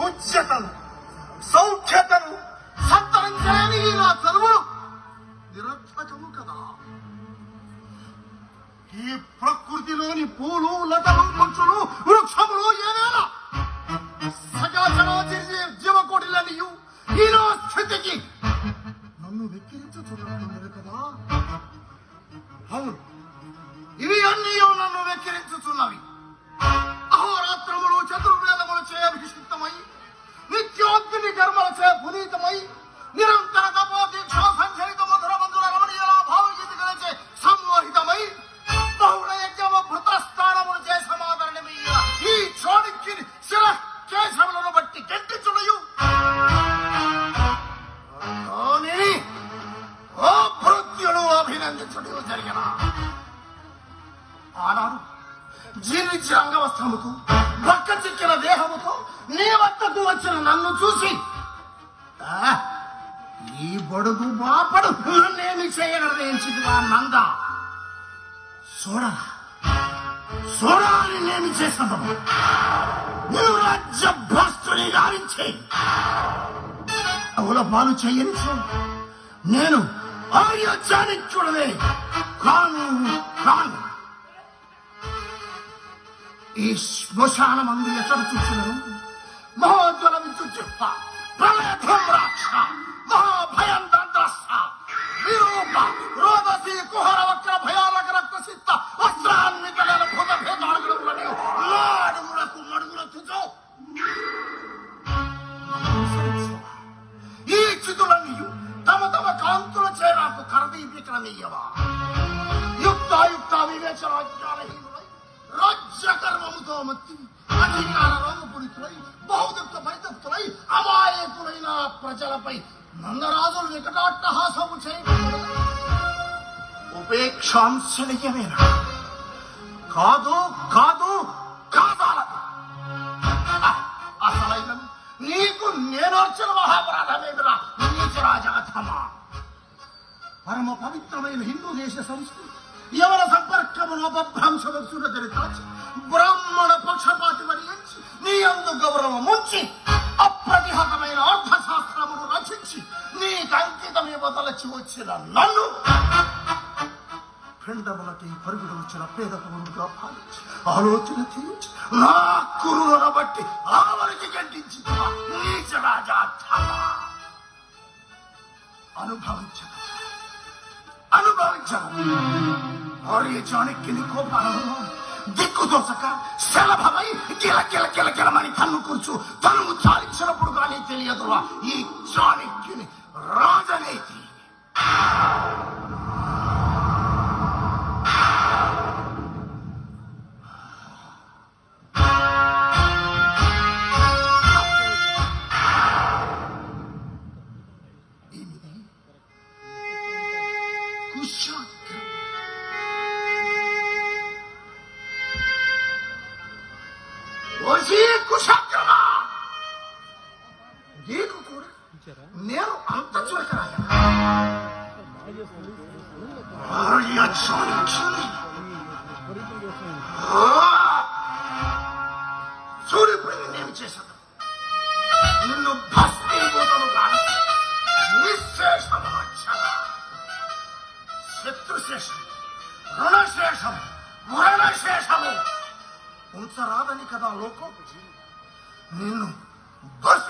ఉచ్యతను సౌఖ్యతను సంతరించలేని నా చదువులు నిరర్థకము కదా. ఈ ప్రకృతిలోని పూలు, లతలు, పక్షులు, వృక్షములు ఏదైనా సకల జీవకోటిలనియు ఈలో స్థితికి నన్ను వెక్కిరించుచున్నట్లు కదా. అవును, ఇవి అన్నీ నన్ను వెక్కిరించుచున్నవి. అహోరాత్రములు చతుర్వేదములు చే అభిషిక్తమై నిత్యోగ్ని కర్మలచే పునీతమై నిరంతర తపో దీక్ష సంచరిత మధుర మందుల రమణీయ భావగీతికలచే సంమోహితమై బహుళ యజ్ఞమ భృతస్థానములు చే సమాదరణమయ్య ఈ చాణక్యుని శిరకేశములను బట్టి గెంటిచుడయు ఓ భృత్యుడు అభినందించుడు జరిగిన ఆనాడు జీర్ణించిన అంగవస్త్రముతో పక్క చిక్కిన దేహముతో నీ వద్దకు వచ్చిన నన్ను చూసి ఈ బడుగు బాపడు నేమి చేయగలదేంచిదివా నంద, చూడాలని నేమి చేస్తాను. నేను రాజ్య భ్రష్టుని గావించి అవుల పాలు చేయనిచ్చు. నేను ఆర్య చాణక్యుడనే కాను. ఈ శ్మశాన మందు ఎక్కడ చూసినను మహోజ్వల విద్యుత్ ప్రళయధ్వమ్రాక్ష మహాభయం దండ్రస్స విరూప రోదసి కుహర వక్ర భయానక రక్తసిత్త వస్త్రాన్వికల భూత భేదాడుగులను నాడుగులకు మడుగుల తుజో ఈ చితులన్నీ తమ తమ కాంతుల చేరాకు కరదీపికలనీయవా. యుక్తాయుక్త వివేచనాజ్ఞానహీనులై రాజ్యకర్మముతో మత్తి అధికార రోగపుడితులై బహుదుక్త పరితప్తులై అమాయకులైన ప్రజలపై నందరాజులు వికటాట్టహాసము చేయకూడదు. ఉపేక్షాంశనీయమేనా? కాదు కాదాలదు. అసలైన నీకు నేనర్చిన మహాపరాధమేమిరా నీచరాజాథమా. పరమ పవిత్రమైన హిందూ దేశ సంస్కృతి ఎవర సంపర్కమునోపభ్రంశవత్సుర చరితాచి బ్రాహ్మణ పక్షపాతి వరించి నీ అందు గౌరవం ఉంచి అప్రతిహతమైన అర్థశాస్త్రమును రచించి నీకు అంకితమే బదలచి వచ్చిన నన్ను పిండములకి పరుగుడు వచ్చిన పేదకులుగా భావించి ఆలోచన చేయించి నా కురులను బట్టి ఆవరికి గంటించి నీచరాజాథమా అనుభవించను. ఆర్య చాణక్యుని కోపాలను దిక్కుదోసక శలభమై కిలకిలమని కన్ను కూర్చు తనువు చాలించినప్పుడు కానీ తెలియదురా ఈ చాణక్యుని రాజనీతి. కుశాగ్రమా నీకు కూడా నేను అంత చులకరాయా. సూర్యుడు నేను చేశాను. నిన్ను భస్మీభూతము కాదు నిశ్శేషము శత్రుశేషం రుణశేషం మరణశేషము ఉంచరాదని కదా లోకం నిన్ను